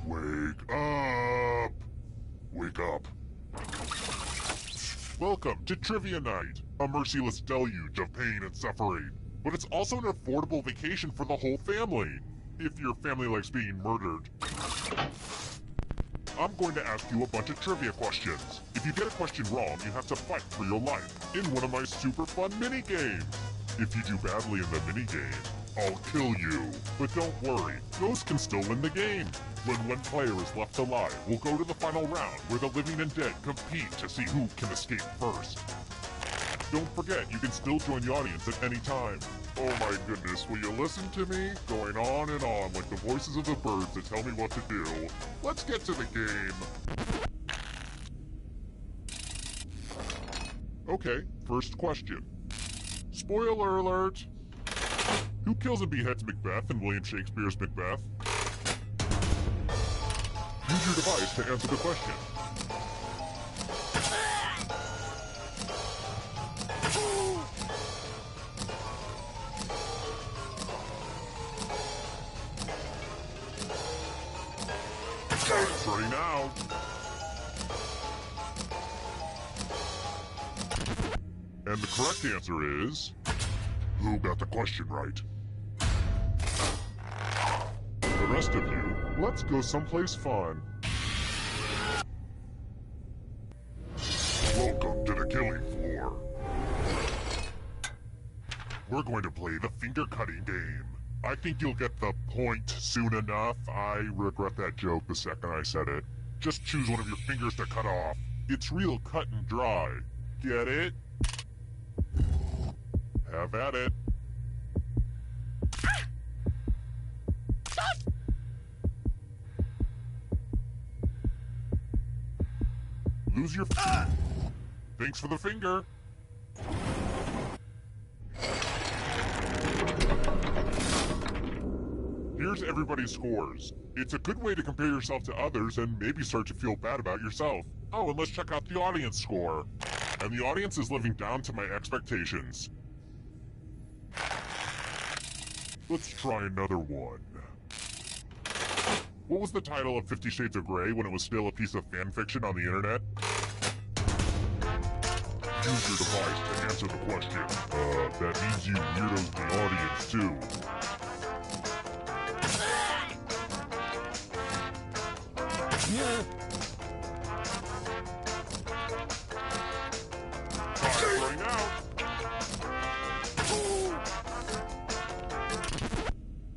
Wake up! Wake up. Welcome to Trivia Night, a merciless deluge of pain and suffering. But it's also an affordable vacation for the whole family, if your family likes being murdered. I'm going to ask you a bunch of trivia questions. If you get a question wrong, you have to fight for your life in one of my super fun mini-games. If you do badly in the mini-game, I'll kill you. But don't worry, ghosts can still win the game. When one player is left alive, we'll go to the final round where the living and dead compete to see who can escape first. Don't forget, you can still join the audience at any time. Oh my goodness, will you listen to me? Going on and on like the voices of the birds that tell me what to do. Let's get to the game. Okay, first question. Spoiler alert! Who kills and beheads Macbeth in William Shakespeare's Macbeth? Use your device to answer the question. It's running out. And the correct answer is... who got the question right? The rest of you, let's go someplace fun. Welcome to the killing floor. We're going to play the finger-cutting game. I think you'll get the point soon enough. I regret that joke the second I said it. Just choose one of your fingers to cut off. It's real cut and dry. Get it? Have at it. Lose your Thanks for the finger. Here's everybody's scores. It's a good way to compare yourself to others and maybe start to feel bad about yourself. Oh, and let's check out the audience score. And the audience is living down to my expectations. Let's try another one. What was the title of 50 Shades of Grey when it was still a piece of fan fiction on the internet? Use your device to answer the question. That means you weirdos in the audience too. Time's running out.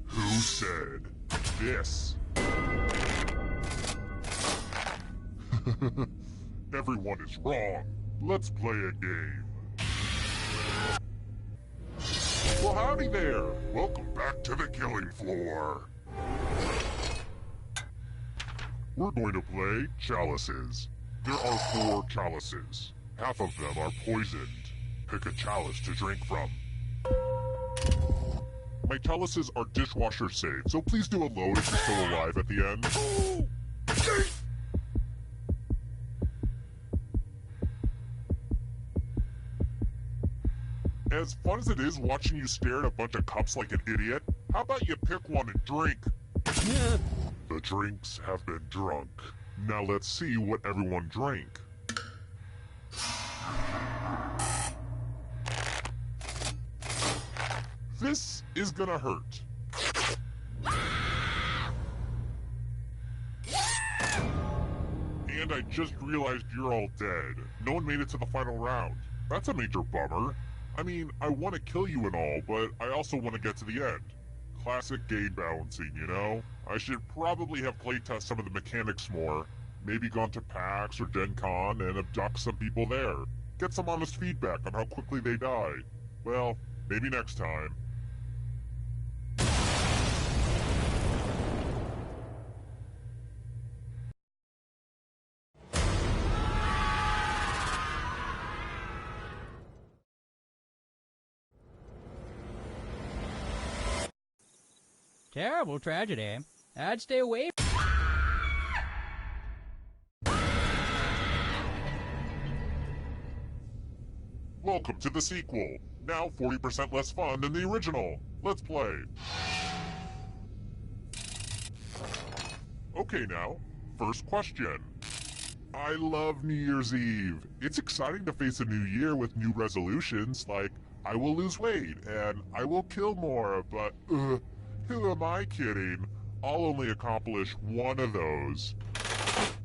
Who said this? Everyone is wrong. Let's play a game. Well, howdy there. Welcome back to the killing floor. We're going to play chalices. There are 4 chalices. Half of them are poisoned. Pick a chalice to drink from. My chalices are dishwasher safe, so please do a load if you're still alive at the end. As fun as it is watching you stare at a bunch of cups like an idiot, how about you pick one and drink? The drinks have been drunk. Now let's see what everyone drank. This is gonna hurt. And I just realized you're all dead. No one made it to the final round. That's a major bummer. I mean, I want to kill you and all, but I also want to get to the end. Classic game balancing, you know? I should probably have playtest some of the mechanics more. Maybe gone to PAX or Gen Con and abduct some people there. Get some honest feedback on how quickly they die. Well, maybe next time. Terrible tragedy. I'd stay away. Welcome to the sequel. Now 40% less fun than the original. Let's play. Okay now, first question. I love New Year's Eve. It's exciting to face a new year with new resolutions like I will lose weight and I will kill more, but who am I kidding? I'll only accomplish one of those.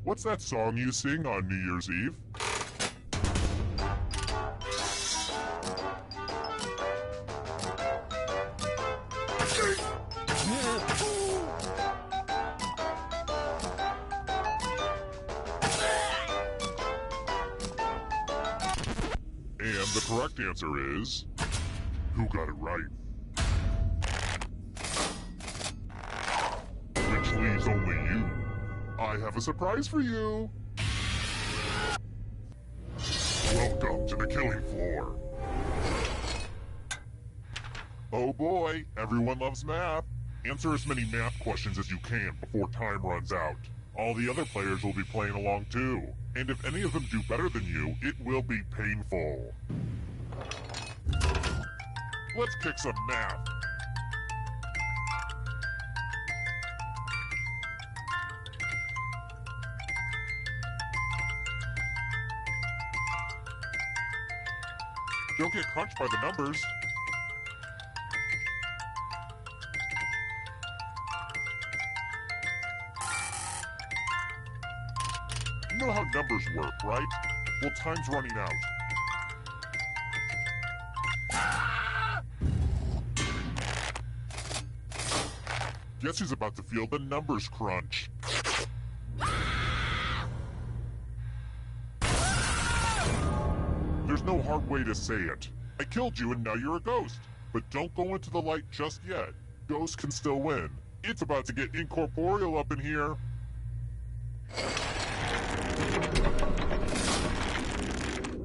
What's that song you sing on New Year's Eve? And the correct answer is... who got it right? Which leaves only you. I have a surprise for you! Welcome to the killing floor. Oh boy, everyone loves math. Answer as many math questions as you can before time runs out. All the other players will be playing along too. And if any of them do better than you, it will be painful. Let's kick some math. Don't get crunched by the numbers. You know how numbers work, right? Well, time's running out. Guess who's about to feel the numbers crunch? There's no hard way to say it. I killed you and now you're a ghost. But don't go into the light just yet. Ghosts can still win. It's about to get incorporeal up in here.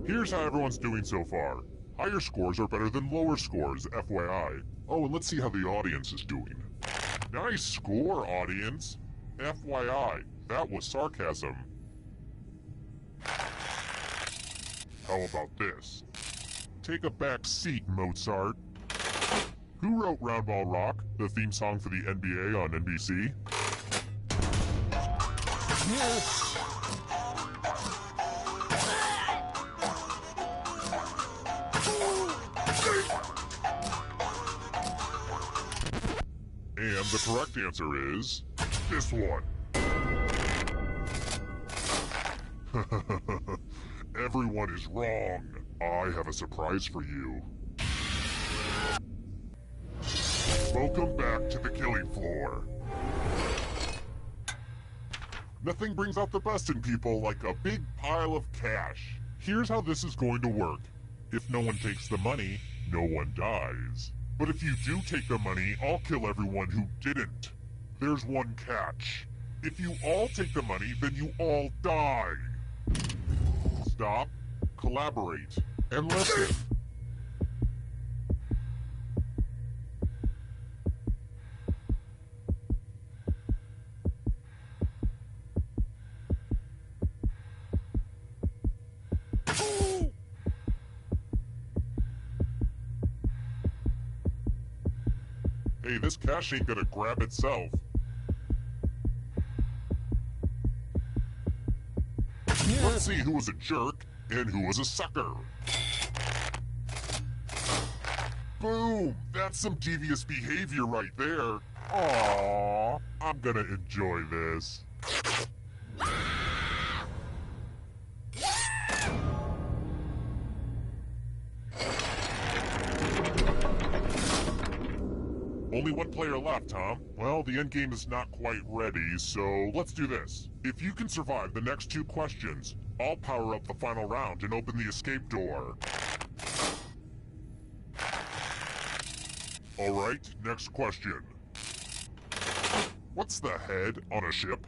Here's how everyone's doing so far. Higher scores are better than lower scores, FYI. Oh, and let's see how the audience is doing. Nice score, audience. FYI, that was sarcasm. How about this? Take a back seat, Mozart. Who wrote Round Ball Rock, the theme song for the NBA on NBC? And the correct answer is... this one. Everyone is wrong. I have a surprise for you. Welcome back to the killing floor. Nothing brings out the best in people like a big pile of cash. Here's how this is going to work. If no one takes the money, no one dies. But if you do take the money, I'll kill everyone who didn't. There's one catch. If you all take the money, then you all die. Stop, collaborate, and listen. Hey, this cash ain't gonna grab itself. Let's see who was a jerk and who was a sucker. Boom! That's some devious behavior right there. Aww, I'm gonna enjoy this. Only one player left, huh? Well, the endgame is not quite ready, so let's do this. If you can survive the next 2 questions, I'll power up the final round and open the escape door. Alright, next question. What's the head on a ship?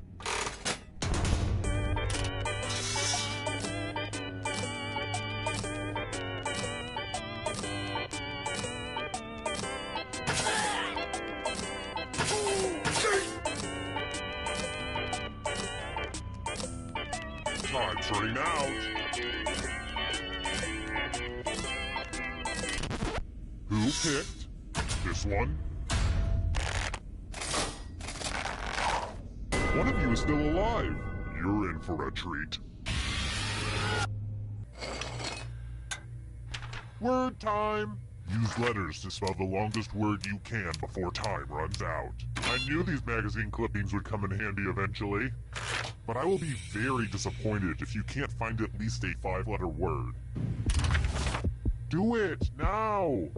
Time's running out. Who picked this one? One of you is still alive. You're in for a treat. Word time! Use letters to spell the longest word you can before time runs out. I knew these magazine clippings would come in handy eventually, but I will be very disappointed if you can't find at least a 5-letter word. Do it, now!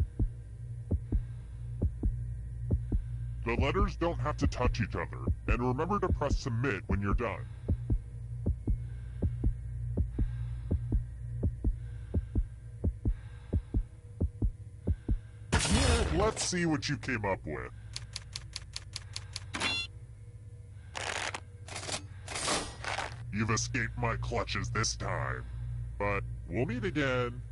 The letters don't have to touch each other, and remember to press submit when you're done. Let's see what you came up with. You've escaped my clutches this time, but we'll meet again.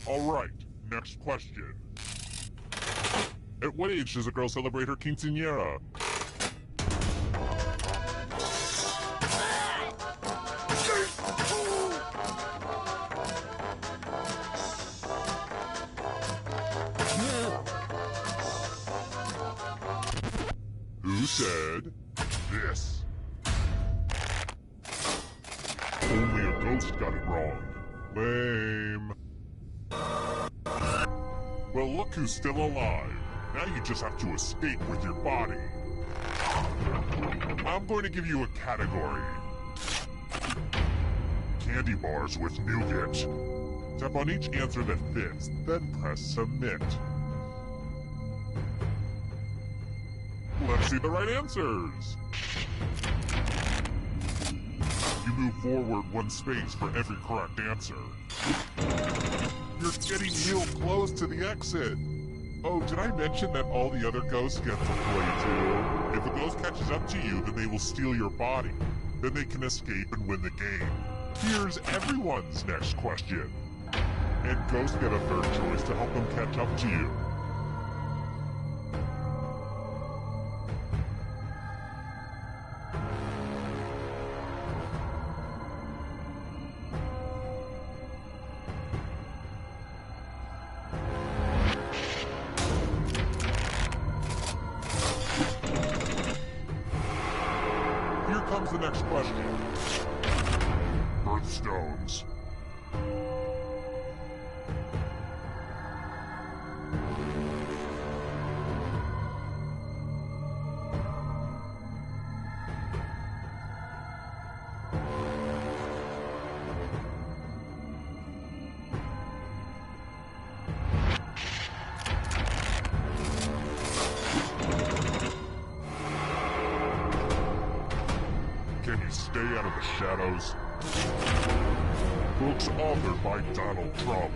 Alright, next question. At what age does a girl celebrate her quinceañera? Who said this? Only a ghost got it wrong. Lame. Well, look who's still alive. Now you just have to escape with your body. I'm going to give you a category. Candy bars with nougat. Tap on each answer that fits, then press submit. Let's see the right answers. You move forward 1 space for every correct answer. You're getting real close to the exit. Oh, did I mention that all the other ghosts get to play too? If a ghost catches up to you, then they will steal your body. Then they can escape and win the game. Here's everyone's next question. And ghosts get a third choice to help them catch up to you. Here comes the next question. Birthstones. Can you stay out of the shadows? Books authored by Donald Trump.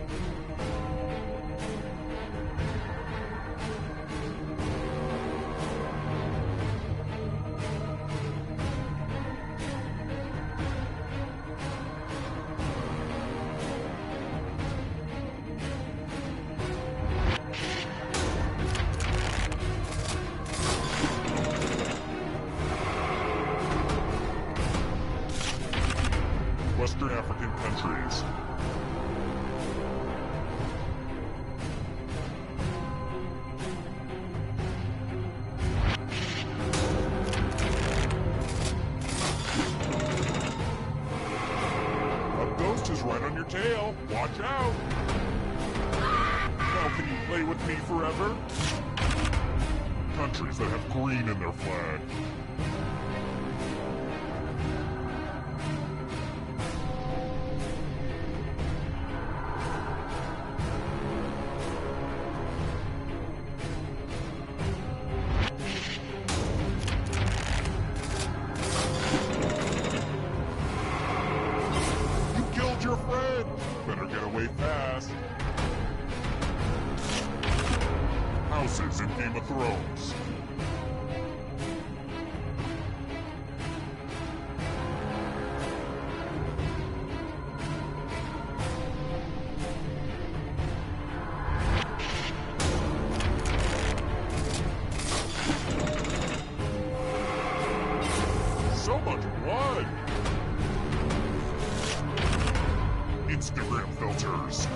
Western African countries. A ghost is right on your tail. Watch out! Now can you play with me forever? Countries that have green in their flag. Your friend! Better get away fast. Houses in Game of Thrones. So much blood! Instagram filter. rivers.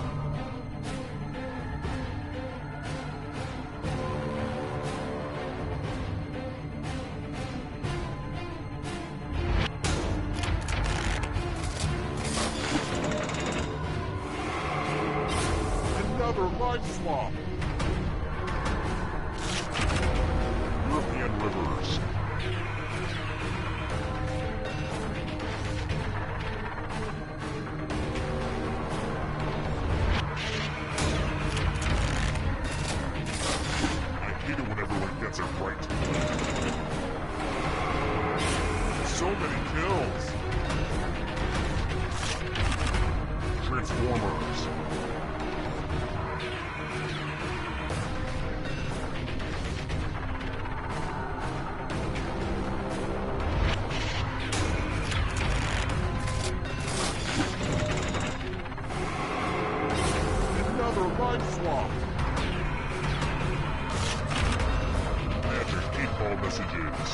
Another life swap. European rivers. I hate it when everyone gets it right. So many kills. Transformers. Another life swap. I have your 8-ball messages.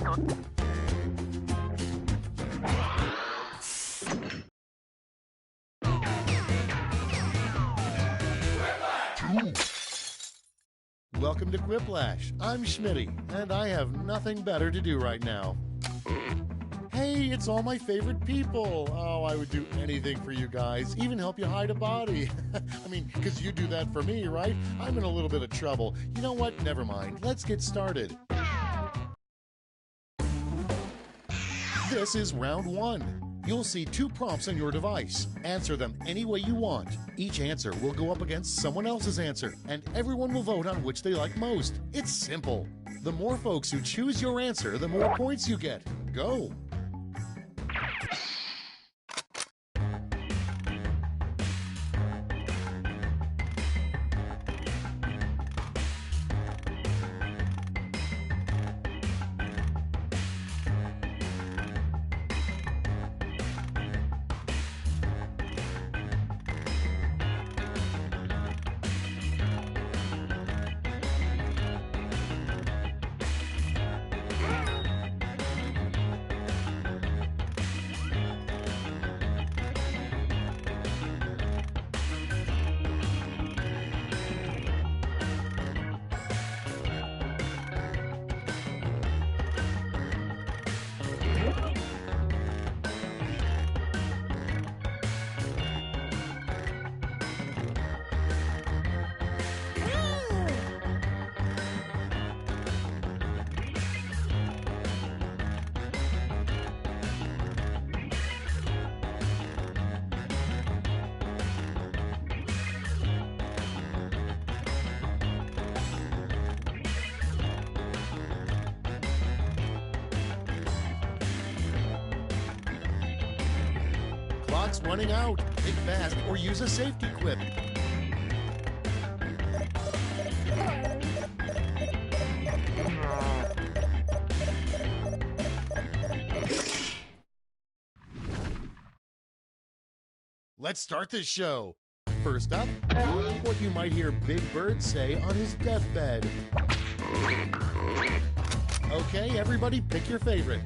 Welcome to Quiplash. I'm Schmitty, and I have nothing better to do right now. Hey, it's all my favorite people. Oh, I would do anything for you guys, even help you hide a body. I mean, because you do that for me, right? I'm in a little bit of trouble. You know what? Never mind. Let's get started. This is round one. You'll see 2 prompts on your device. Answer them any way you want. Each answer will go up against someone else's answer, and everyone will vote on which they like most. It's simple. The more folks who choose your answer, the more points you get. Go! Clock's running out. Think fast or use a safety quip. Let's start this show. First up, what you might hear Big Bird say on his deathbed. Okay, everybody pick your favorite.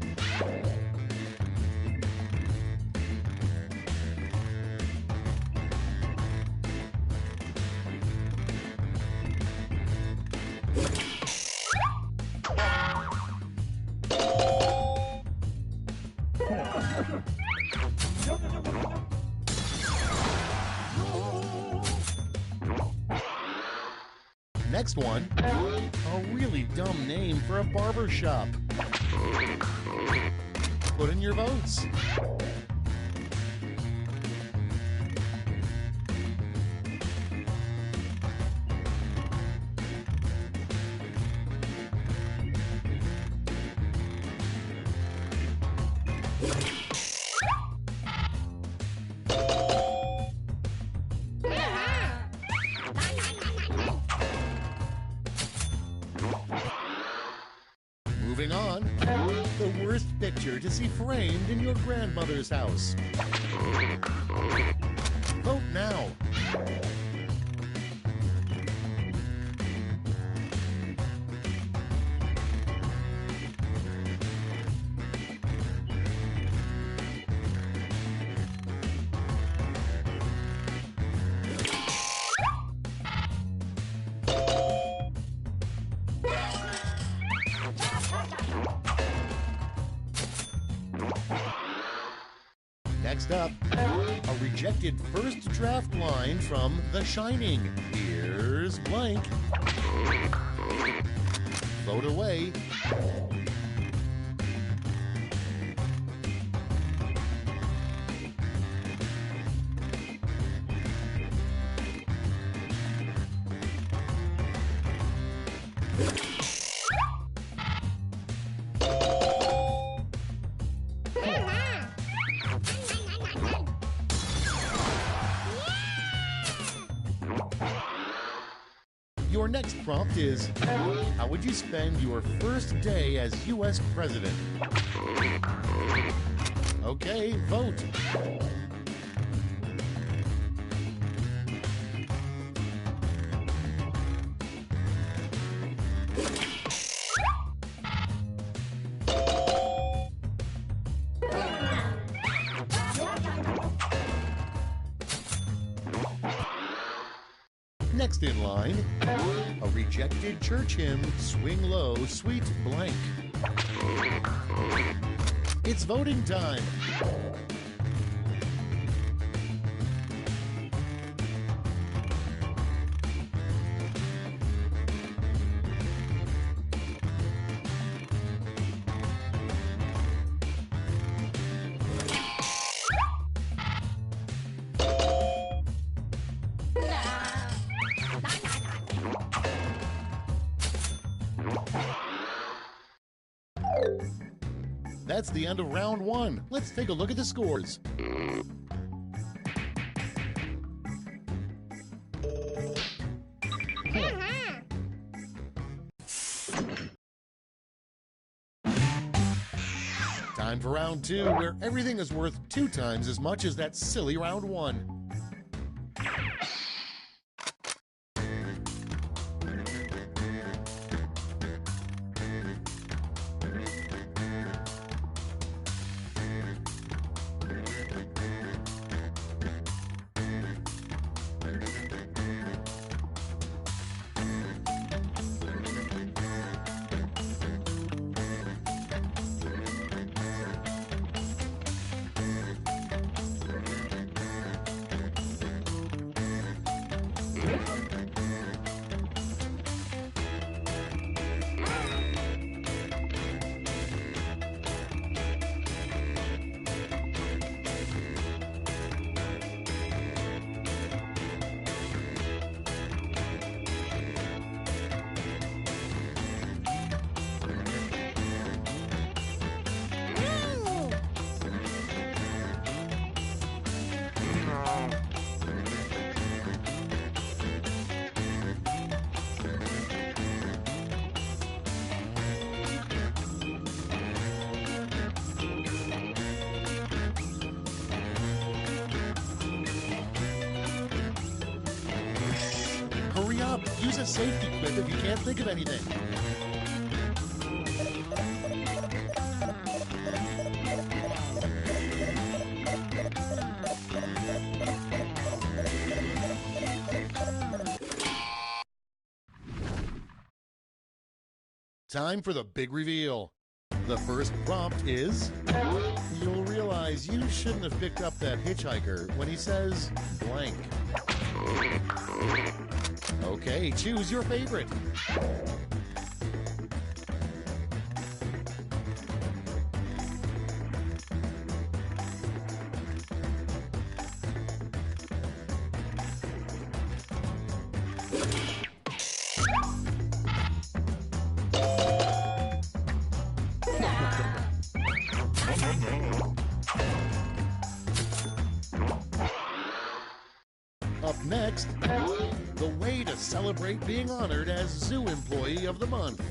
Next one, a really dumb name for a barber shop. Put in your votes. Moving on, the worst picture to see framed in your grandmother's house. Vote now. Next up, a rejected first draft line from The Shining. Here's blank. Vote away. Your next prompt is, how would you spend your first day as U.S. President? Okay, vote. Next in line, a rejected church hymn, Swing Low, Sweet Blank. It's voting time. That's the end of round one. Let's take a look at the scores. Time for round two, where everything is worth 2 times as much as that silly round one. Hurry up! Use a safety quip if you can't think of anything. Time for the big reveal. The first prompt is, you'll realize you shouldn't have picked up that hitchhiker when he says blank. Okay, choose your favorite. Up next, the way to celebrate being honored as Zoo Employee of the Month.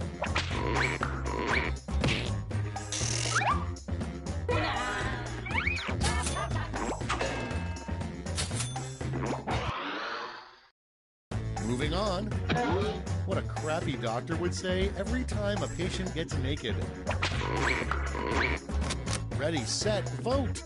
Moving on, what a crappy doctor would say every time a patient gets naked. Ready, set, vote!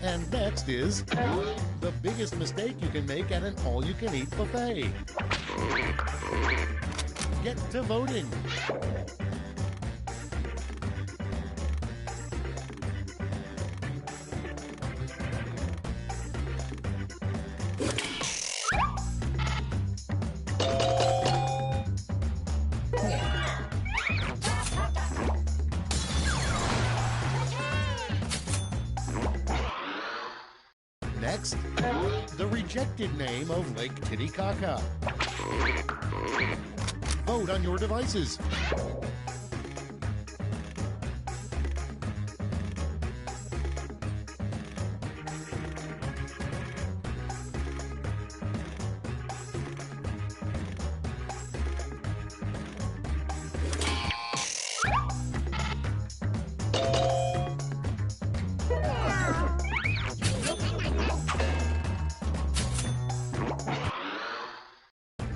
And next is the biggest mistake you can make at an all-you-can-eat buffet. Get to voting. Next, the rejected name of Lake Titicaca. Vote on your devices.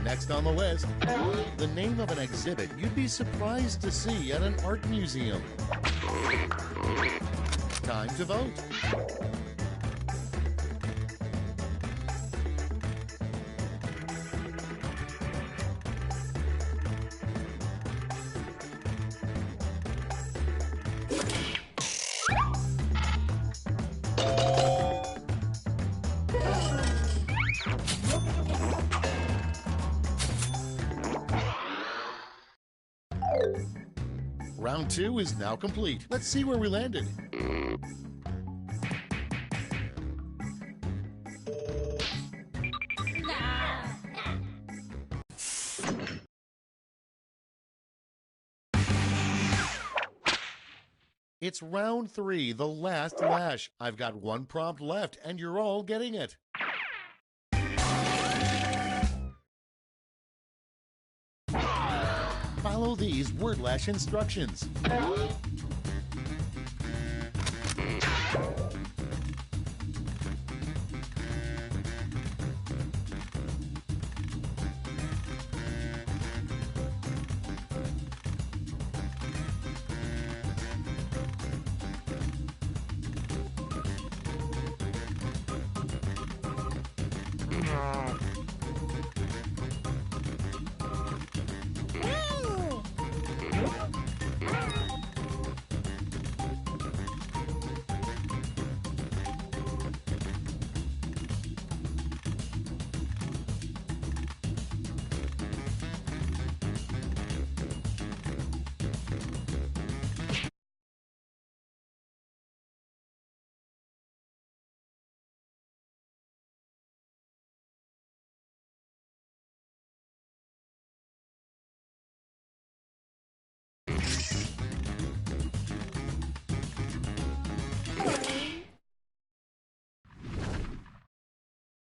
Next on the list, the name of an exhibit you'd be surprised to see at an art museum. Time to vote. Round 2 is now complete. Let's see where we landed. It's round 3, the last lash. I've got one prompt left, and you're all getting it. Follow these word lash instructions.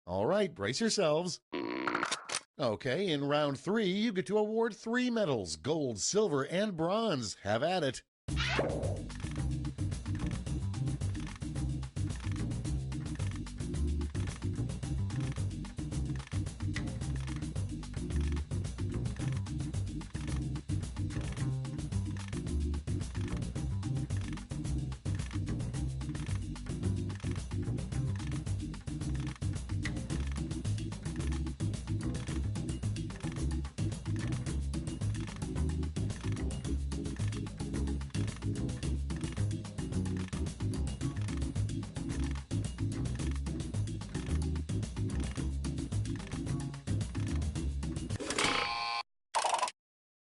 All right, brace yourselves. Okay, in round 3, you get to award 3 medals, gold, silver, and bronze. Have at it.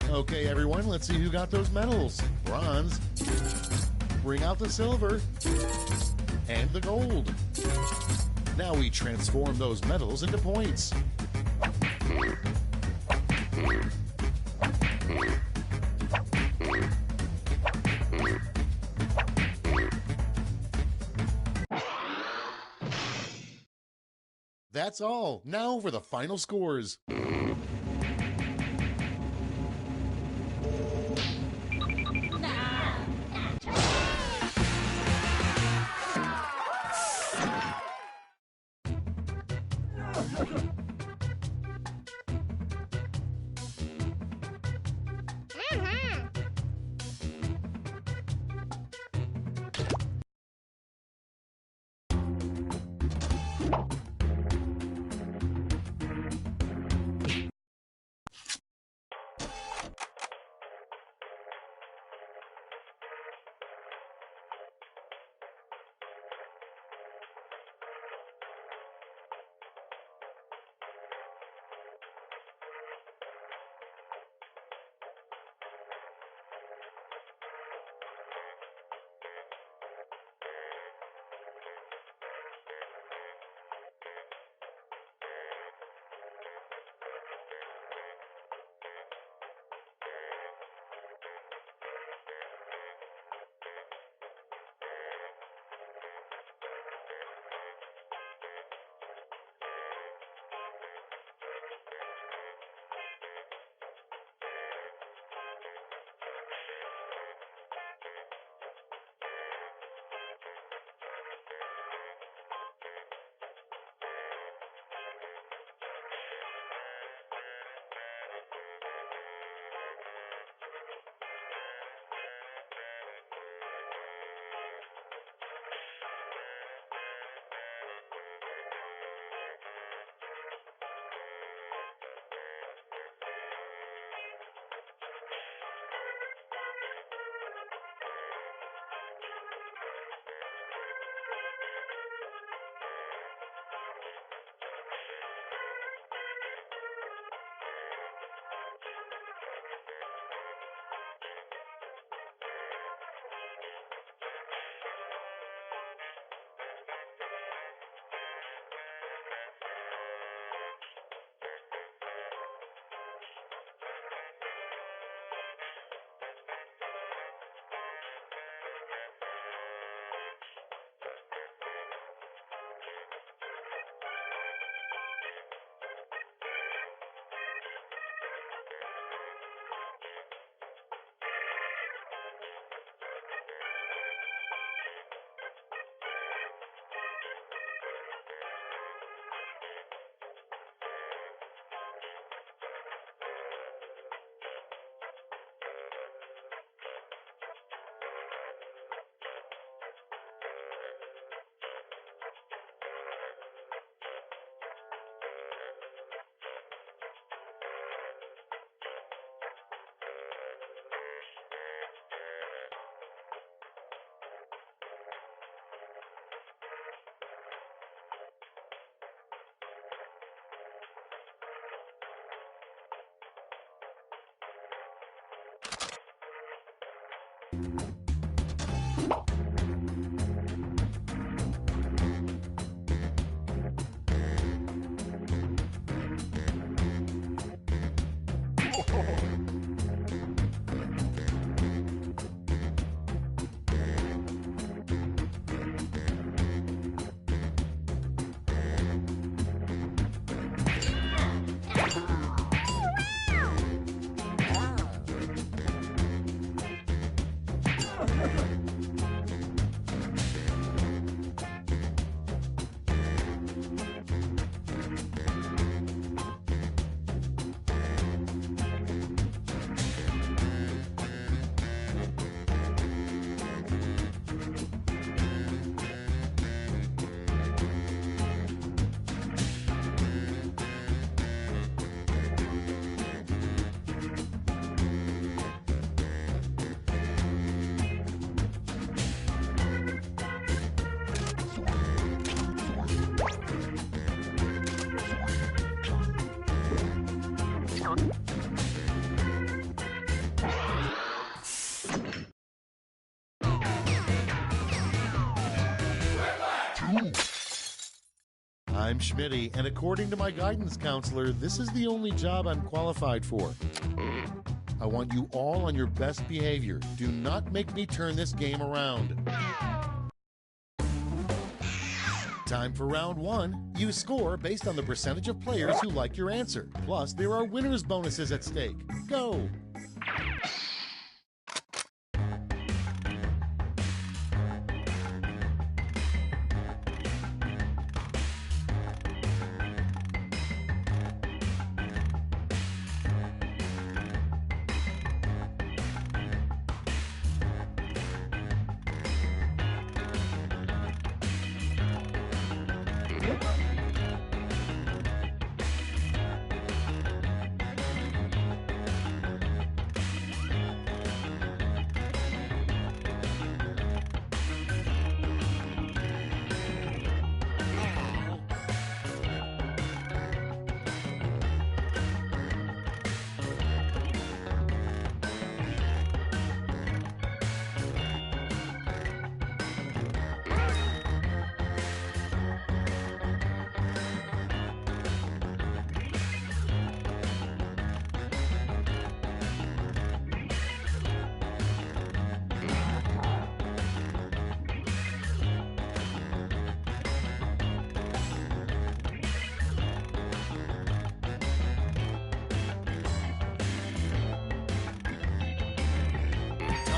Okay, everyone, let's see who got those medals. Bronze. Bring out the silver. And the gold. Now we transform those medals into points. That's all. Now for the final scores. I'm Schmitty, and according to my guidance counselor, this is the only job I'm qualified for. I want you all on your best behavior. Do not make me turn this game around. Time for round one. You score based on the percentage of players who like your answer. Plus, there are winner's bonuses at stake. Go!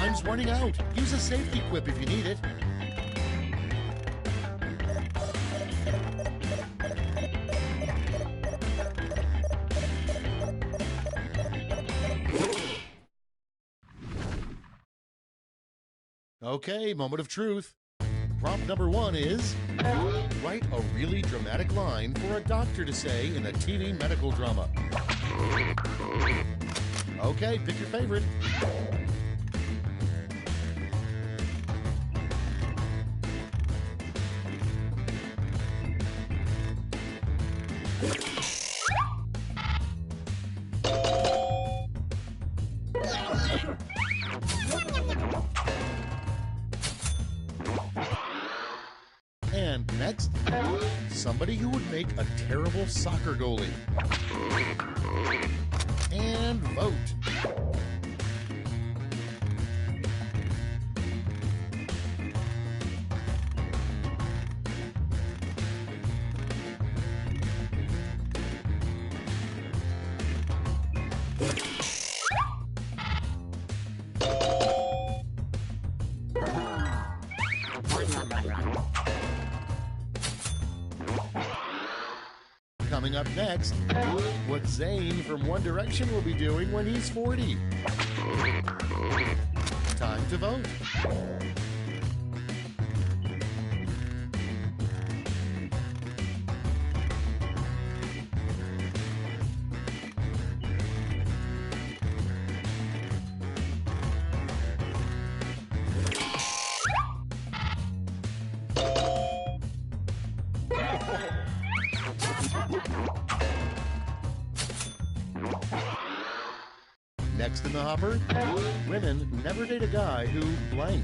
Time's running out. Use a safety quip if you need it. Okay, moment of truth. Prompt number one is write a really dramatic line for a doctor to say in a TV medical drama. Okay, pick your favorite. And next, somebody who would make a terrible soccer goalie. And vote. Coming up next, what Zayn from One Direction will be doing when he's 40. Time to vote. Next in the hopper, women never date a guy who blank.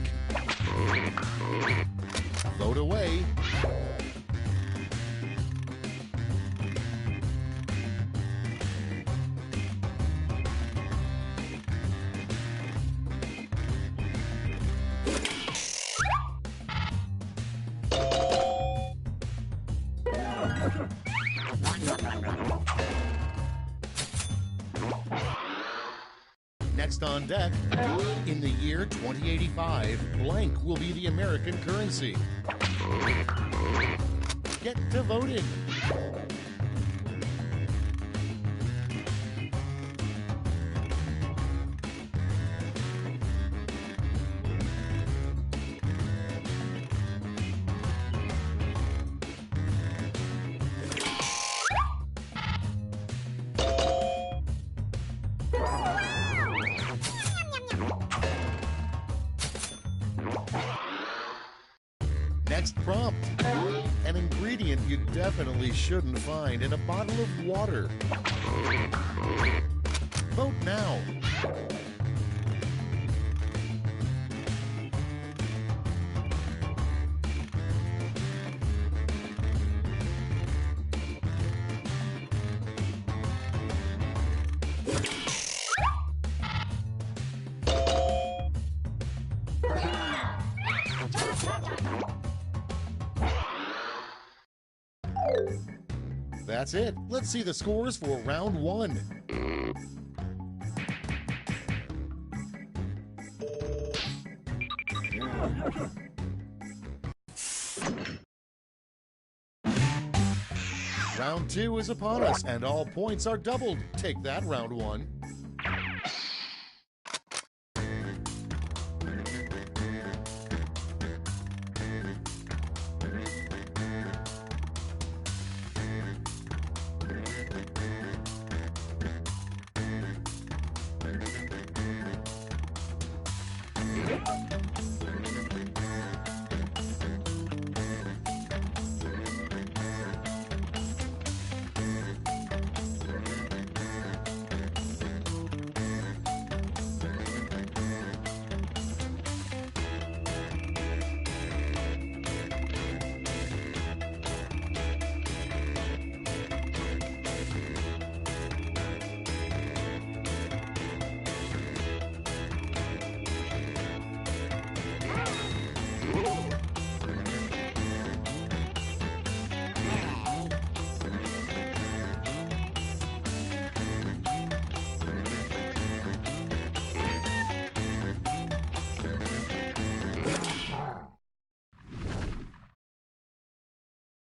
Vote away. Next on deck, in the year 2085, blank will be the American currency. Get to voting. Next prompt, an ingredient you definitely shouldn't find in a bottle of water. Vote now. That's it. Let's see the scores for round one. Round two is upon us, and all points are doubled. Take that, round one.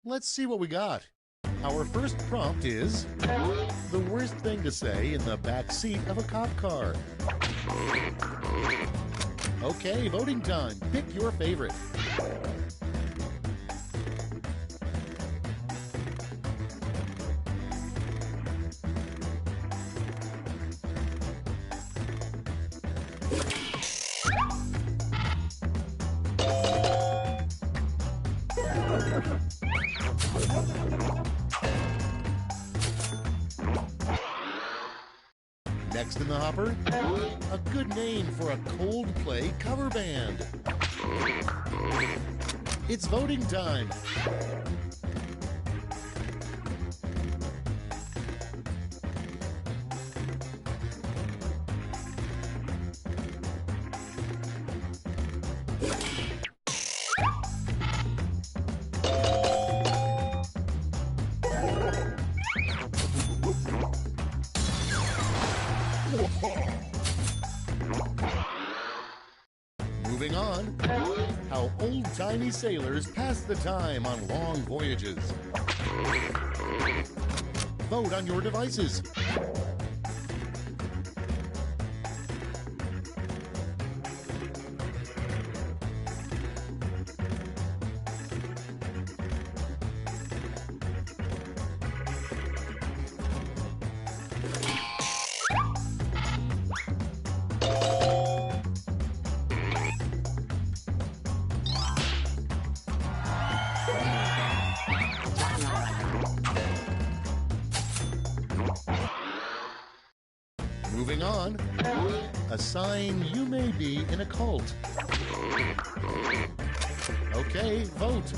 Let's see what we got. Our first prompt is the worst thing to say in the back seat of a cop car. Okay, voting time. Pick your favorite. Next in the hopper, a good name for a Coldplay cover band. It's voting time. Moving on, how old-timey sailors pass the time on long voyages. Vote on your devices. Moving on. A sign you may be in a cult. Okay, vote.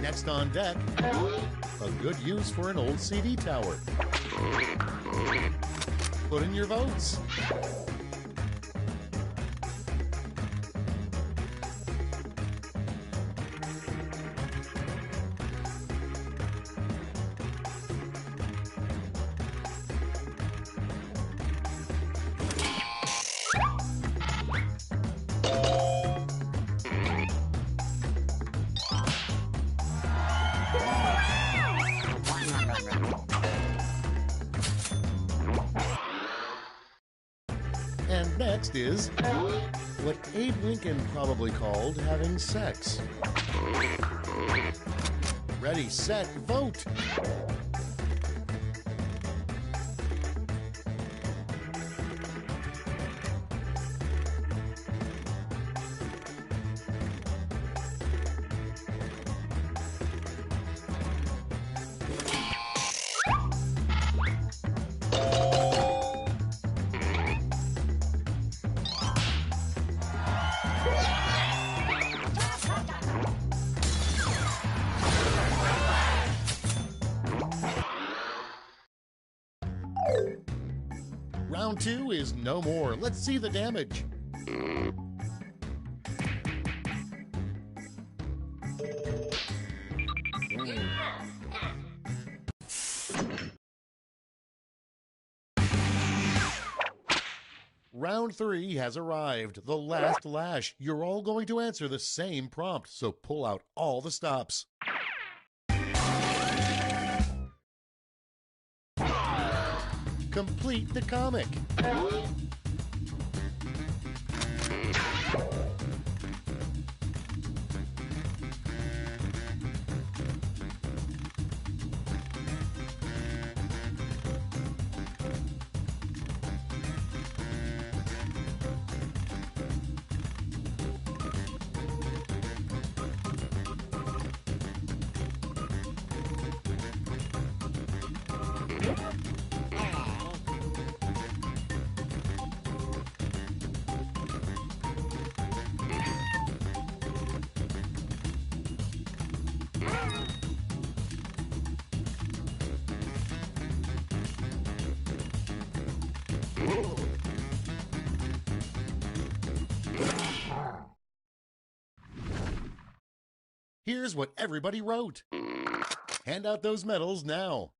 Next on deck, a good use for an old CD tower. Put in your votes. And next is what Abe Lincoln probably called having sex. Ready, set, vote! Round 2 is no more. Let's see the damage. Round 3 has arrived. The last lash. You're all going to answer the same prompt, so pull out all the stops. Complete the comic. Here's what everybody wrote. Hand out those medals now.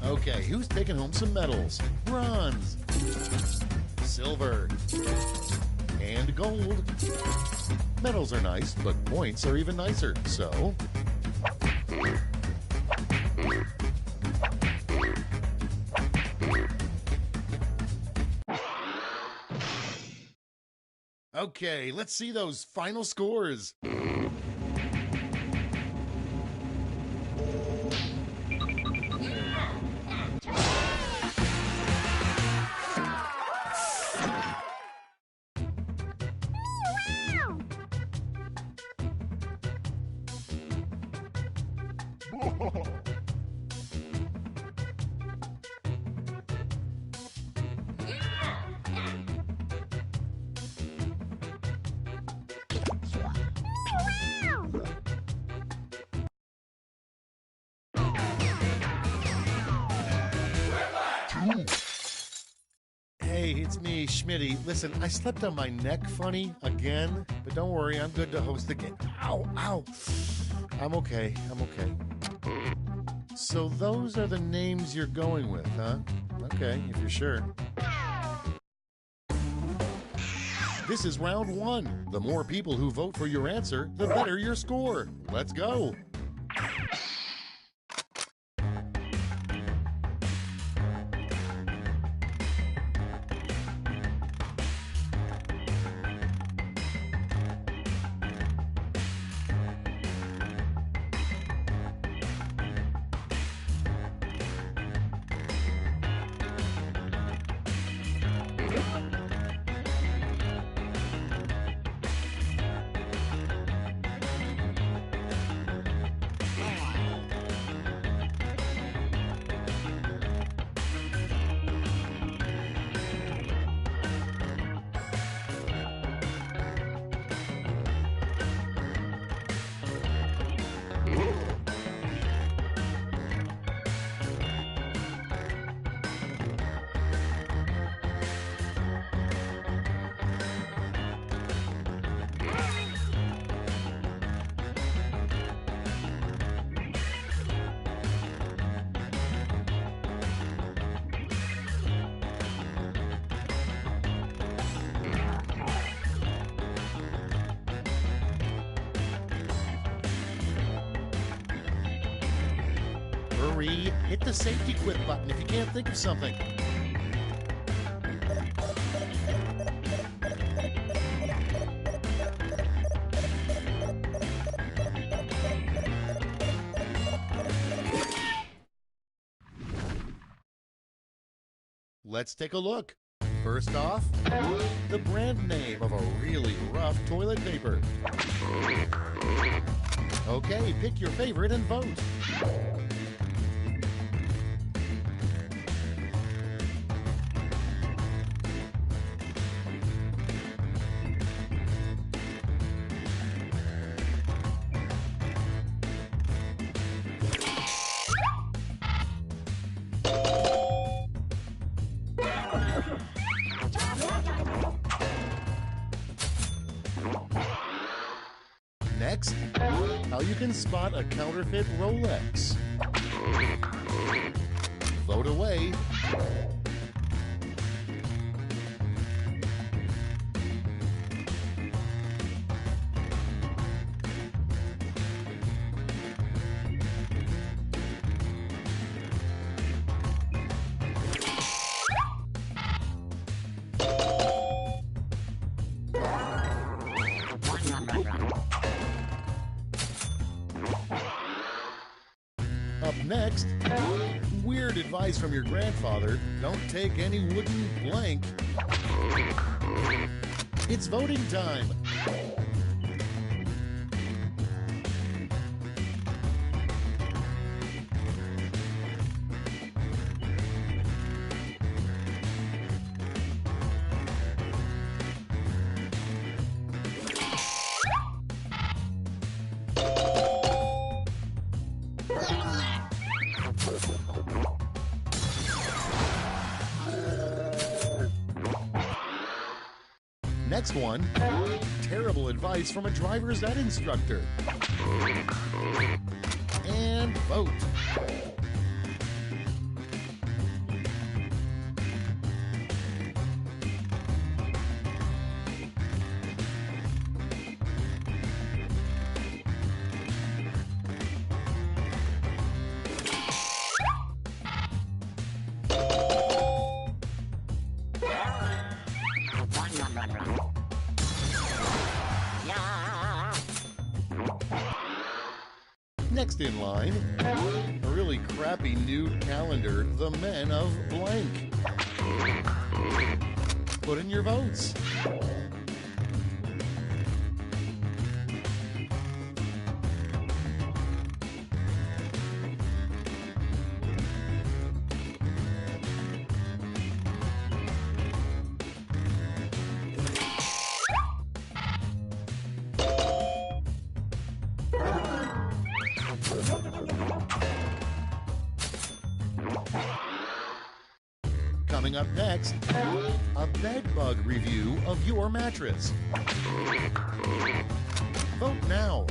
Okay, who's taking home some medals? Bronze, silver, and gold. Medals are nice, but points are even nicer, so... Okay, let's see those final scores. it's me, Schmitty. Listen, I slipped on my neck funny again, but don't worry, I'm good to host the game. Ow, ow. I'm okay. So those are the names you're going with, huh? Okay, if you're sure. This is round one. The more people who vote for your answer, the better your score. Let's go. Hurry, hit the safety quit button if you can't think of something. Let's take a look. First off, the brand name of a really rough toilet paper. Okay, pick your favorite and vote. Next, how you can spot a counterfeit Rolex. Vote away. Up next, weird advice from your grandfather. Don't take any wooden blank. It's voting time. Next one, terrible advice from a driver's ed instructor. And vote. Next in line, a really crappy new calendar, The Men of Blank. Put in your votes. Coming up next, a bed bug review of your mattress. Vote now.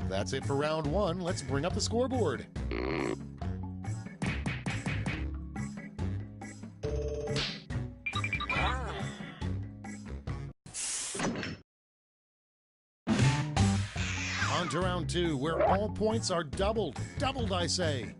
That's it for round one. Let's bring up the scoreboard. On to round two, where all points are doubled. Doubled, I say.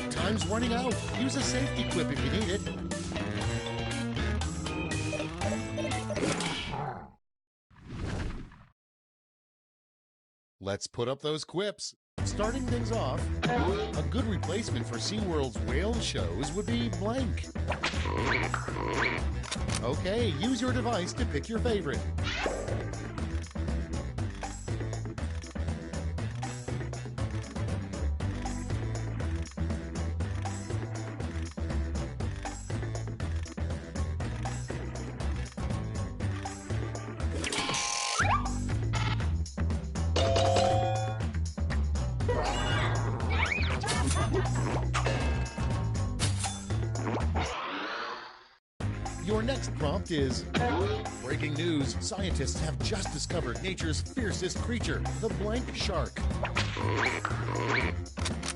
Time's running out. Use a safety quip if you need it. Let's put up those quips. Starting things off, a good replacement for SeaWorld's whale shows would be blank. Okay, use your device to pick your favorite. Your next prompt is, breaking news, scientists have just discovered nature's fiercest creature, the blank shark.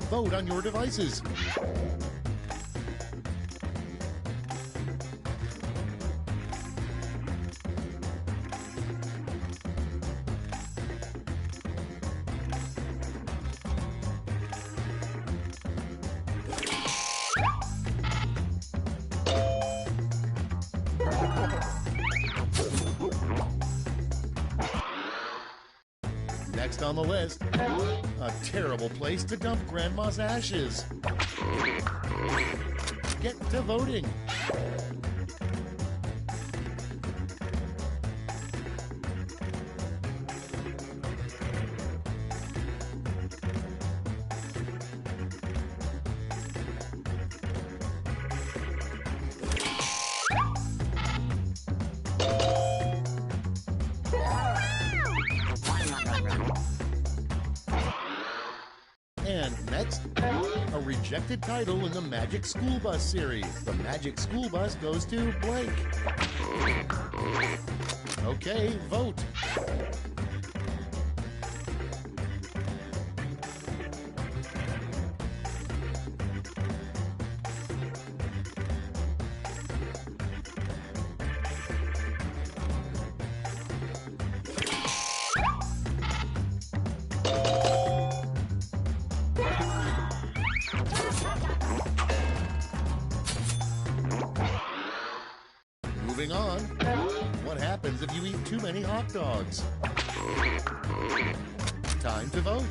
Vote on your devices. Next on the list, a terrible place to dump Grandma's ashes. Get to voting. And next, a rejected title in the Magic School Bus series. The Magic School Bus goes to blank. Okay, vote. Moving on, what happens if you eat too many hot dogs? Time to vote.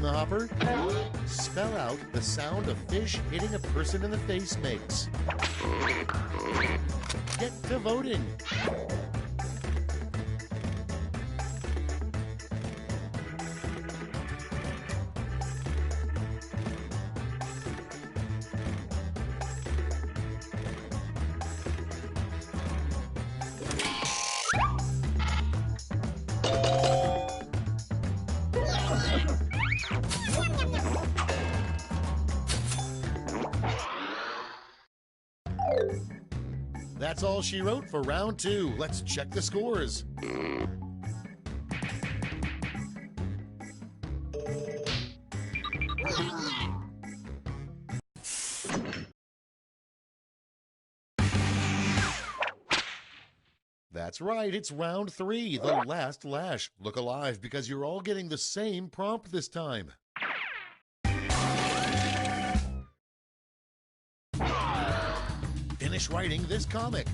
in the hopper? Spell out the sound a fish hitting a person in the face makes. Get to voting. That's all she wrote for round 2. Let's check the scores. That's right, it's round 3, the last lash. Look alive because you're all getting the same prompt this time. Finish writing this comic.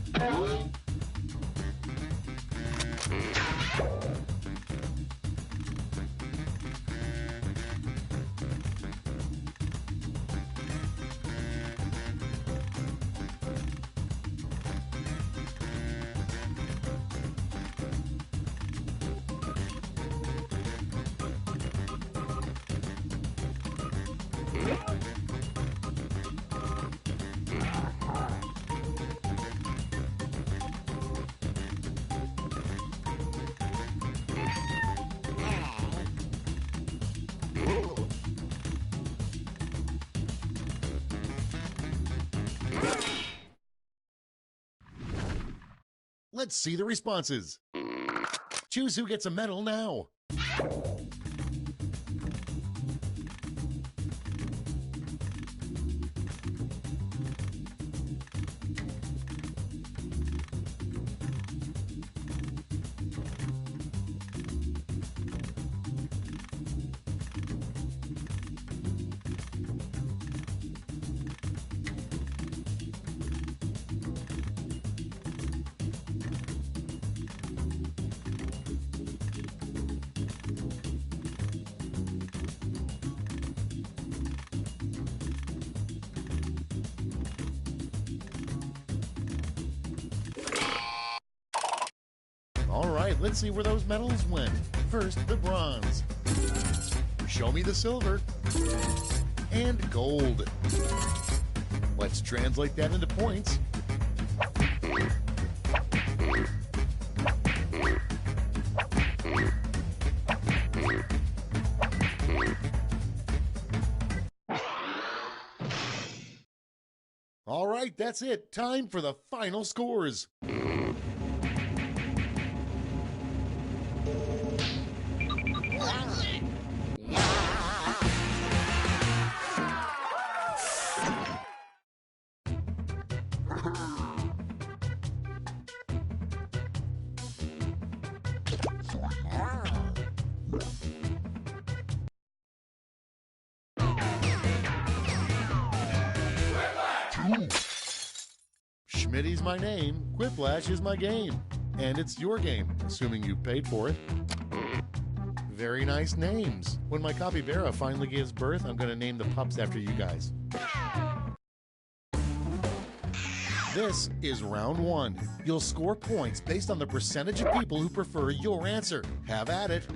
Let's see the responses. Choose who gets a medal now. All right, let's see where those medals went. First, the bronze. Show me the silver. And gold. Let's translate that into points. All right, that's it. Time for the final scores. Schmitty's my name, Quiplash is my game. And it's your game, assuming you paid for it. Very nice names. When my capybara finally gives birth, I'm going to name the pups after you guys. This is round 1. You'll score points based on the percentage of people who prefer your answer. Have at it.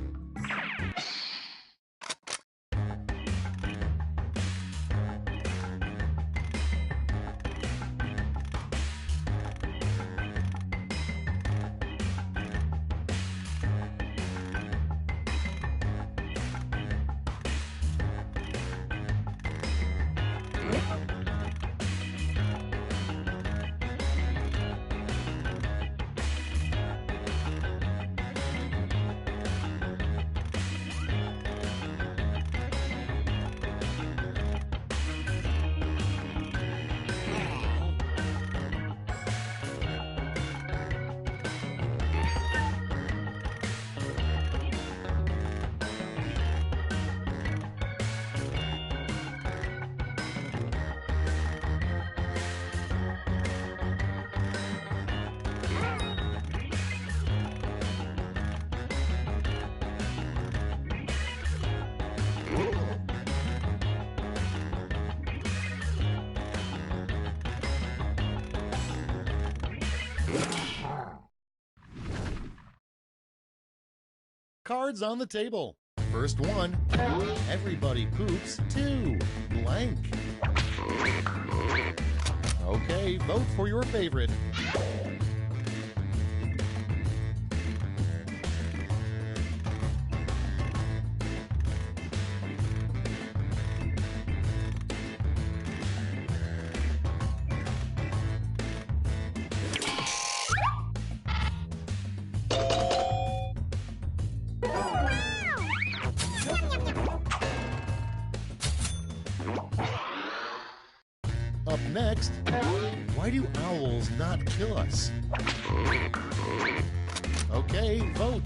cards on the table. First one, everybody poops. 2, blank. Okay, vote for your favorite. Up next, why do owls not kill us? Okay, vote.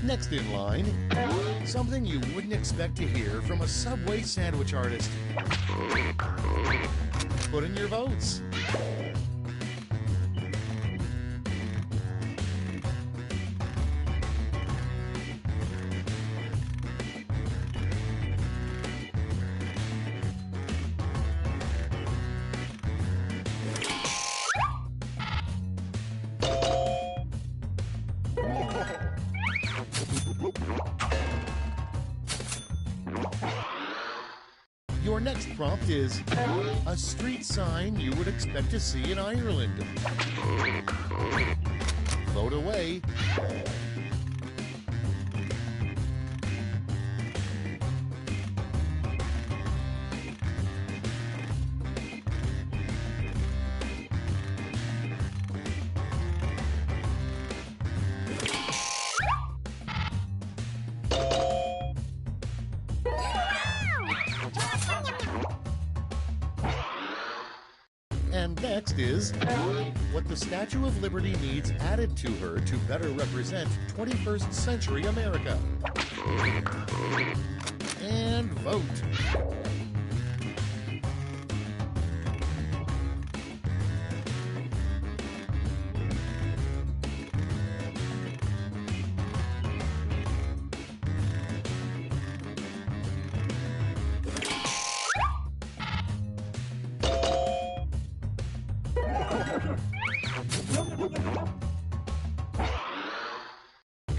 Next in line, something you wouldn't expect to hear from a Subway sandwich artist. Put in your votes. Your next prompt is a street sign you would expect to see in Ireland. Vote away. And next is what the Statue of Liberty needs added to her to better represent 21st century America. And vote.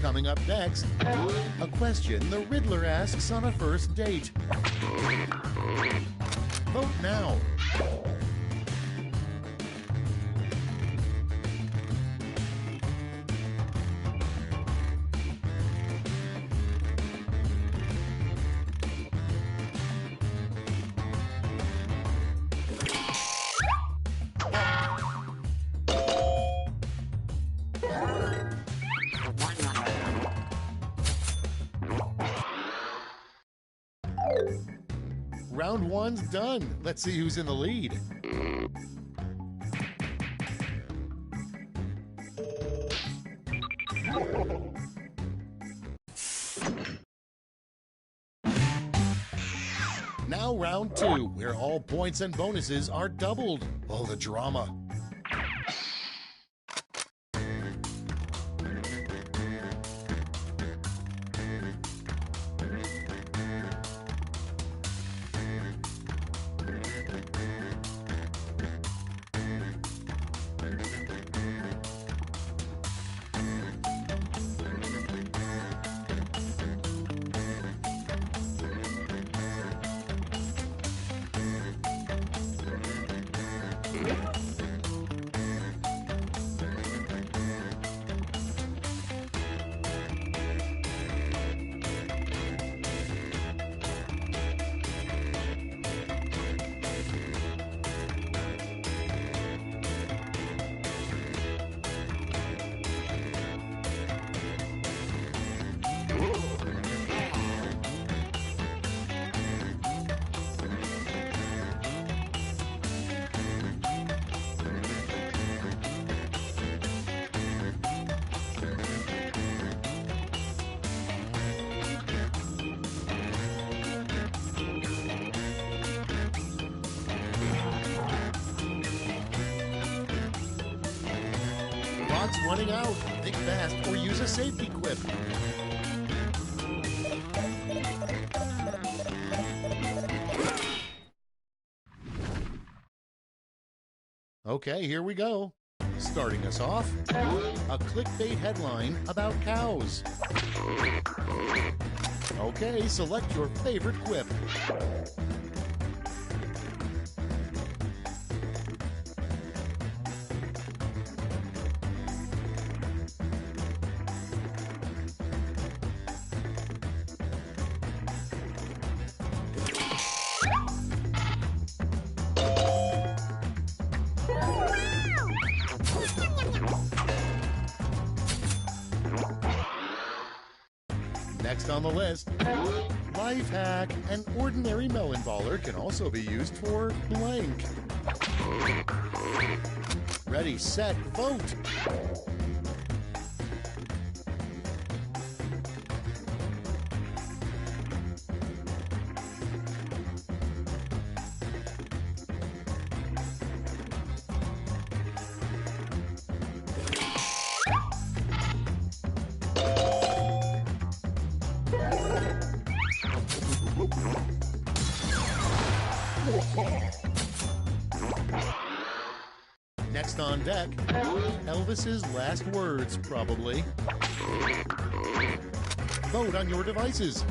Coming up next, a question the Riddler asks on a first date. Vote now. Round one's done. Let's see who's in the lead. Now round two, where all points and bonuses are doubled. Oh, the drama. clock's running out. Think fast or use a safety quip. Okay, here we go. Starting us off, a clickbait headline about cows. Okay, select your favorite quip. Next on the list, life hack. An ordinary melon baller can also be used for blank. Ready, set, vote. Next on deck, Elvis's last words, probably. Vote on your devices.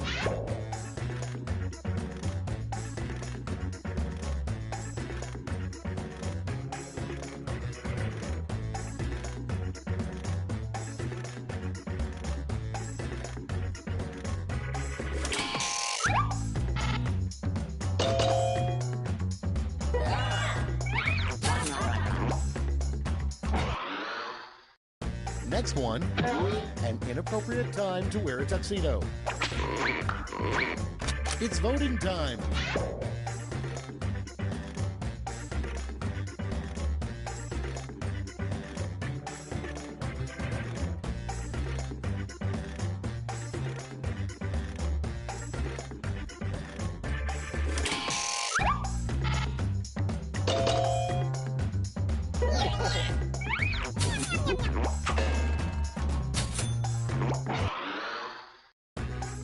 Next one, an inappropriate time to wear a tuxedo. It's voting time.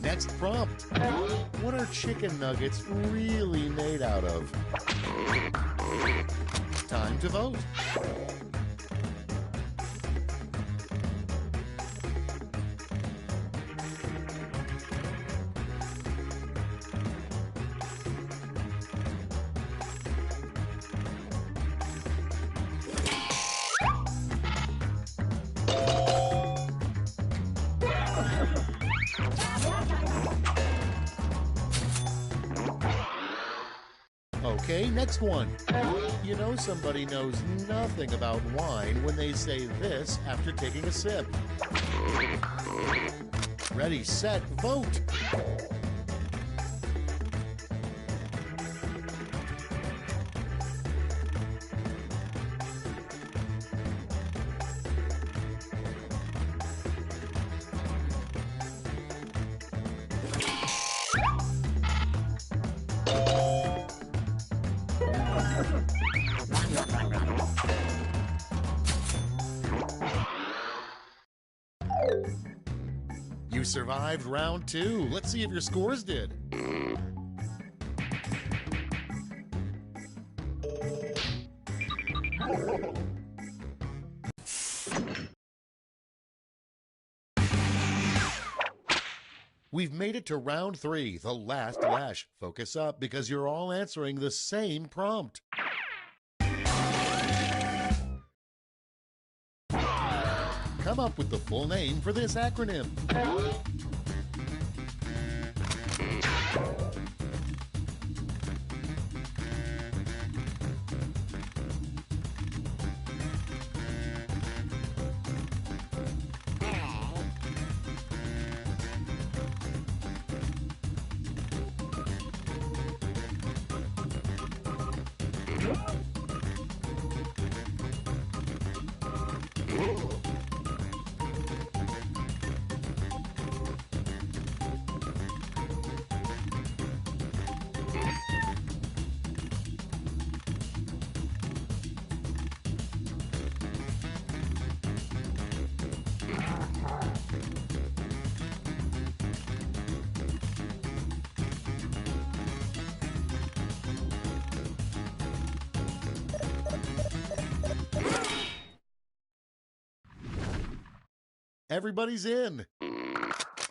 Next prompt. What are chicken nuggets really made out of? Time to vote. Okay, next one. You know somebody knows nothing about wine when they say this after taking a sip. Ready, set, vote. You survived round 2. Let's see if your scores did. We've made it to round 3, the last lash. Focus up because you're all answering the same prompt. Come up with the full name for this acronym. Everybody's in.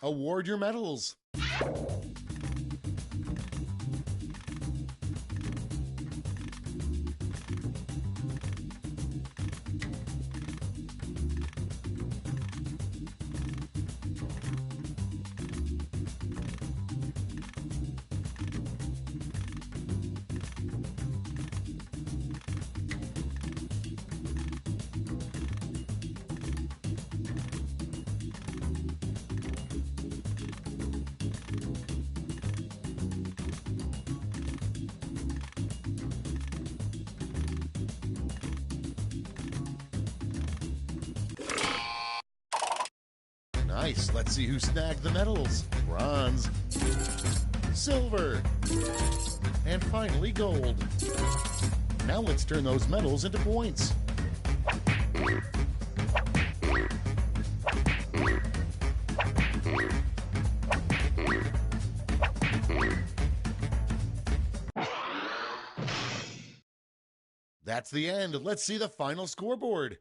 Award your medals. Nice. Let's see who snagged the medals. Bronze, silver, and finally gold. Now let's turn those medals into points. That's the end. Let's see the final scoreboard.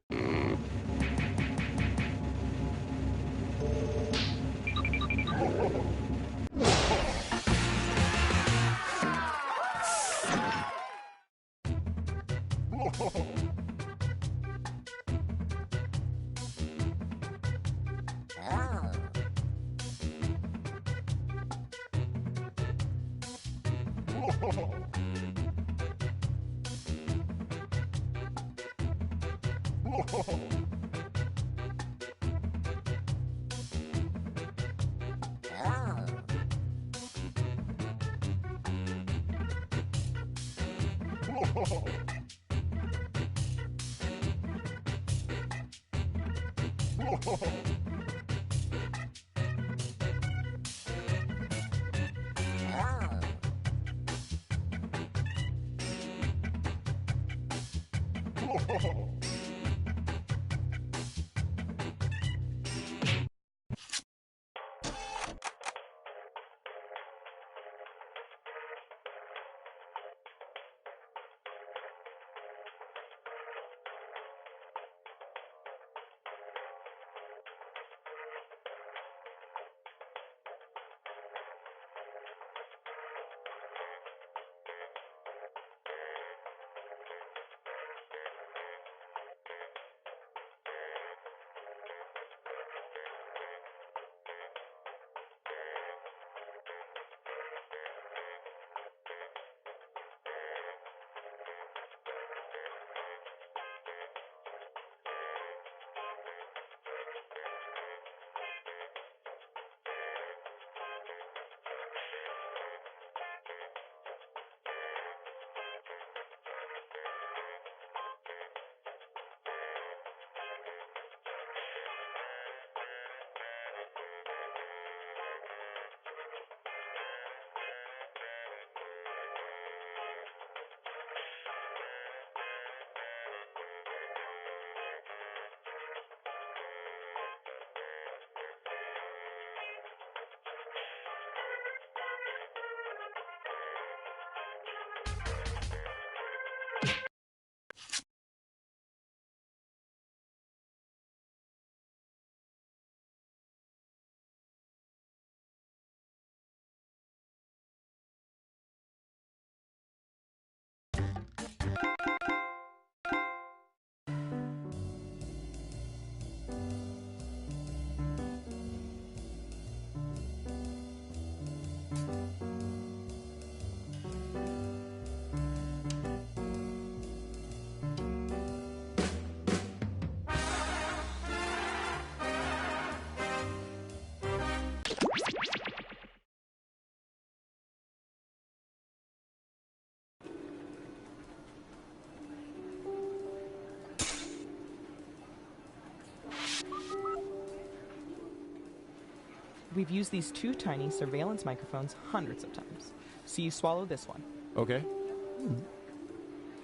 We've used these two tiny surveillance microphones hundreds of times. So you swallow this one. Okay.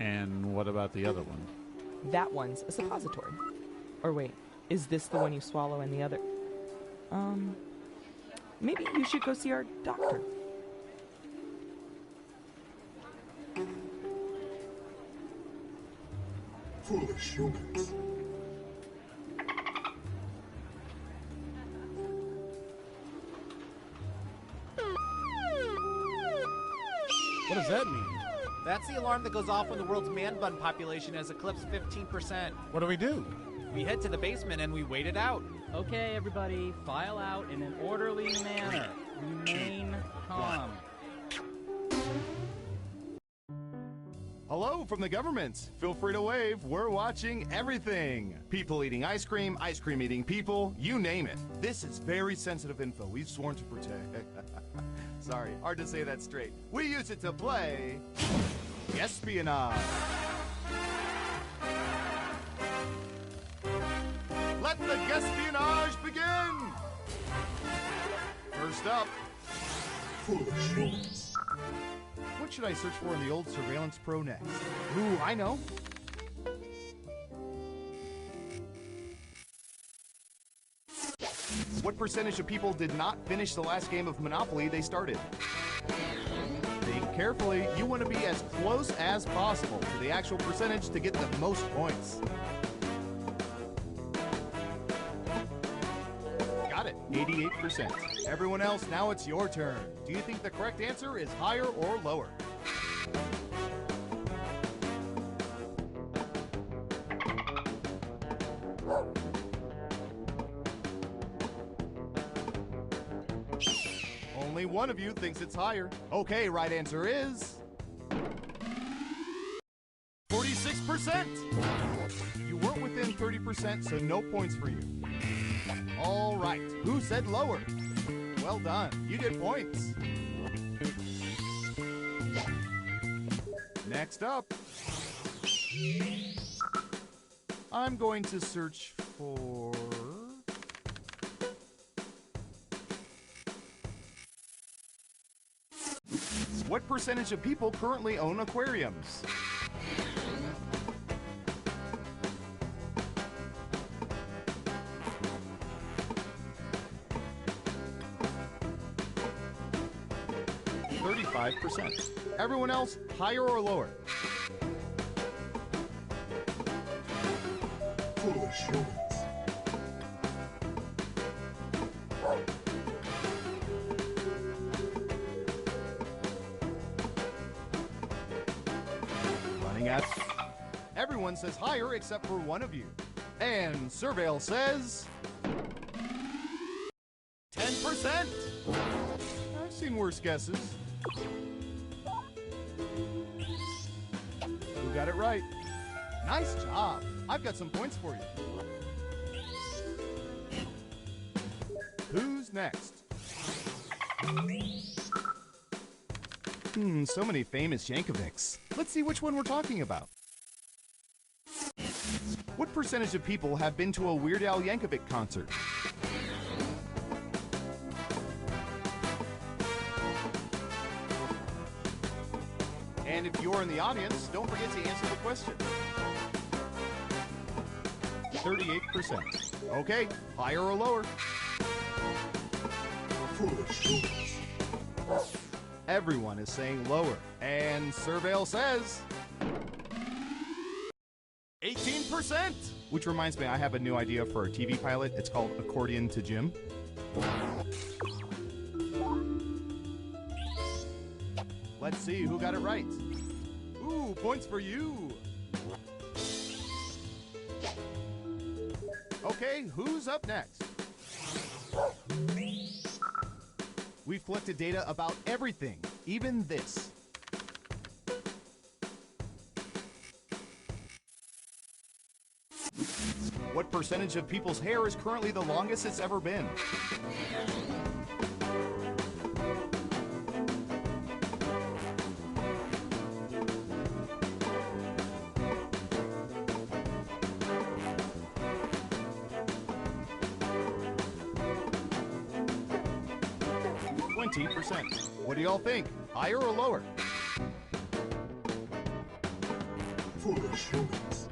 And what about the other one? That one's a suppository. Or wait, is this the one you swallow and the other? Maybe you should go see our doctor. Foolish humans. that mean? That's the alarm that goes off when the world's man bun population has eclipsed 15%. What do we do? We head to the basement and we wait it out. Okay, everybody, file out in an orderly manner. Remain calm. Hello from the government. Feel free to wave. We're watching everything. People eating ice cream eating people, you name it. This is very sensitive info we've sworn to protect. Sorry, hard to say that straight. We use it to play espionage. Let the espionage begin! First up, what should I search for in the old Surveillance Pro next? Ooh, I know. What percentage of people did not finish the last game of Monopoly they started? Think carefully. You want to be as close as possible to the actual percentage to get the most points. Got it, 88%. Everyone else, now it's your turn. Do you think the correct answer is higher or lower? Only one of you thinks it's higher. Okay, right answer is 46%. You weren't within 30%, so no points for you. All right, who said lower? Well done, you get points. Next up, I'm going to search for what percentage of people currently own aquariums? %. Everyone else, higher or lower? Running out. Everyone says higher except for one of you. And Surveil says 10%. I've seen worse guesses. Who got it right? Nice job. I've got some points for you. Who's next? So many famous Yankovics. Let's see which one we're talking about. What percentage of people have been to a Weird Al Yankovic concert? And if you're in the audience, don't forget to answer the question. 38%. Okay, higher or lower? Everyone is saying lower. And Surveil says 18%. Which reminds me, I have a new idea for a TV pilot. It's called Accordion to Jim. Let's see who got it right. Ooh, points for you. Okay, who's up next? We've collected data about everything, even this. What percentage of people's hair is currently the longest it's ever been? What do y'all think? Higher or lower? Foolish humans.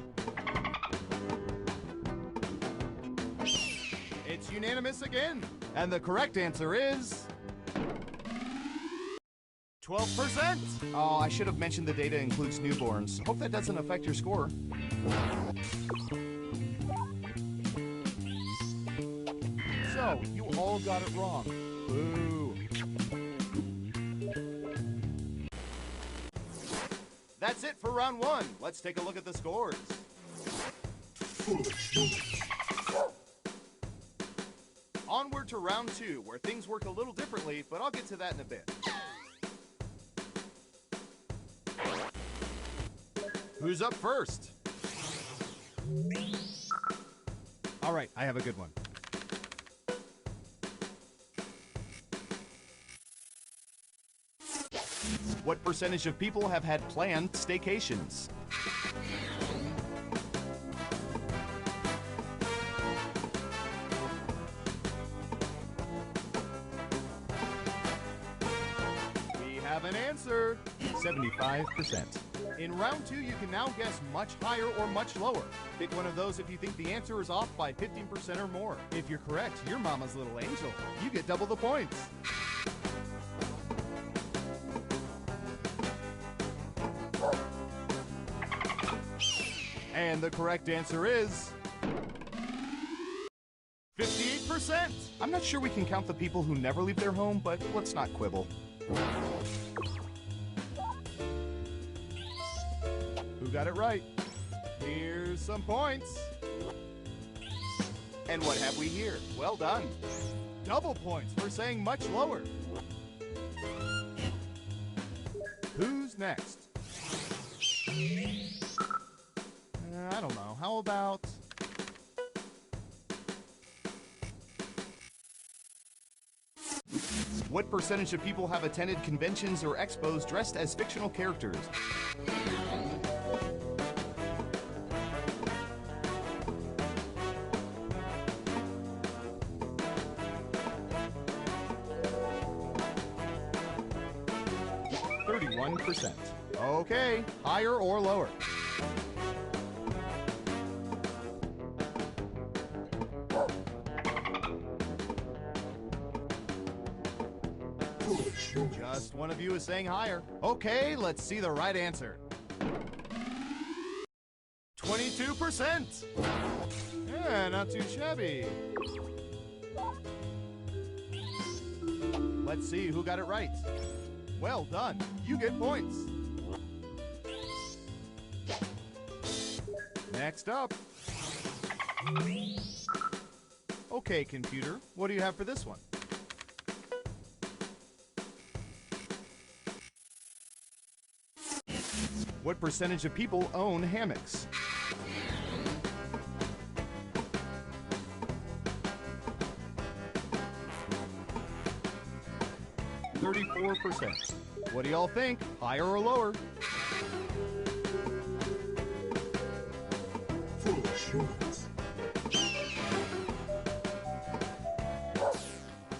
It's unanimous again. And the correct answer is 12%. Oh, I should have mentioned the data includes newborns. Hope that doesn't affect your score. So, you all got it wrong. Boo. That's it for round one. Let's take a look at the scores. Onward to round two, where things work a little differently, but I'll get to that in a bit. Who's up first? All right, I have a good one. What percentage of people have had planned staycations? We have an answer. 75%. In round two, you can now guess much higher or much lower. Pick one of those if you think the answer is off by 15% or more. If you're correct, you're Mama's little angel. You get double the points. And the correct answer is 58%. I'm not sure we can count the people who never leave their home, but let's not quibble. Who got it right? Here's some points. And what have we here? Well done. Double points for saying much lower. Who's next? I don't know. How about... What percentage of people have attended conventions or expos dressed as fictional characters? %. Okay, higher or lower? Just one of you is saying higher. Okay, let's see the right answer. 22%. Yeah, not too shabby. Let's see who got it right. Well done. You get points. Next up. Okay, computer, what do you have for this one? What percentage of people own hammocks? %. What do y'all think? Higher or lower?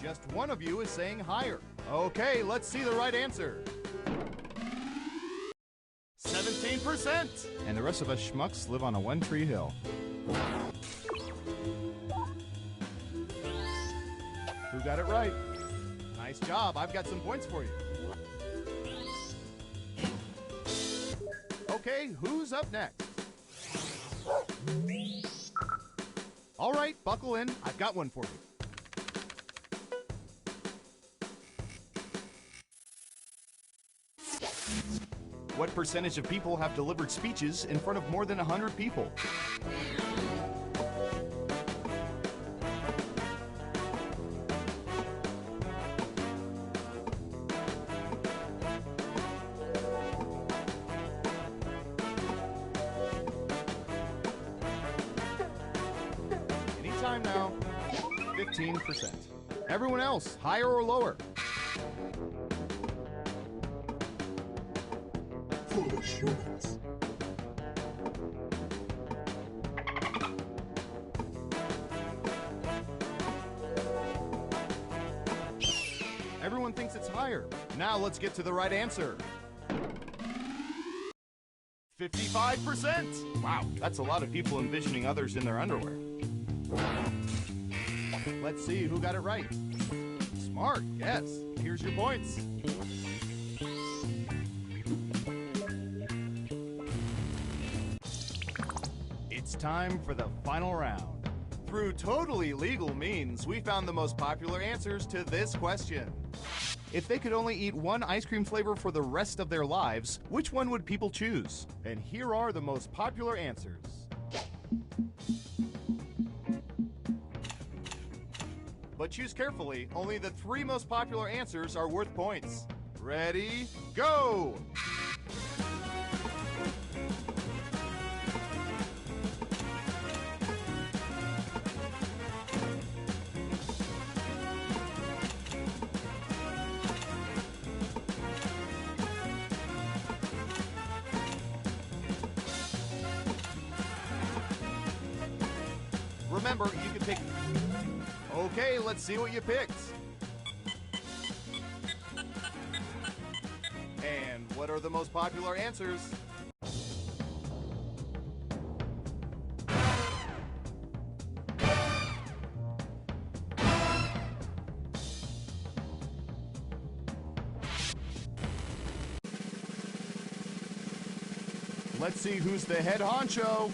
Just one of you is saying higher. Okay, let's see the right answer. 17%. And the rest of us schmucks live on a one-tree hill. Who got it right? Nice job. I've got some points for you. Okay, who's up next? All right, buckle in. I've got one for you. What percentage of people have delivered speeches in front of more than 100 people? Anytime now. 15%. Everyone else, higher or lower? Foolish humans. Everyone thinks it's higher. Now let's get to the right answer. 55%. Wow, that's a lot of people envisioning others in their underwear. Let's see who got it right. Smart, yes. Here's your points. It's time for the final round. Through totally legal means, we found the most popular answers to this question. If they could only eat one ice cream flavor for the rest of their lives, which one would people choose? And here are the most popular answers. But choose carefully. Only the 3 most popular answers are worth points. Ready, go! Remember, you can pick... Okay, let's see what you picked. And what are the most popular answers? Let's see who's the head honcho.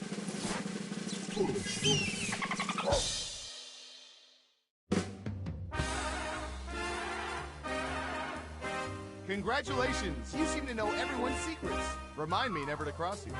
Congratulations! You seem to know everyone's secrets. Remind me never to cross you.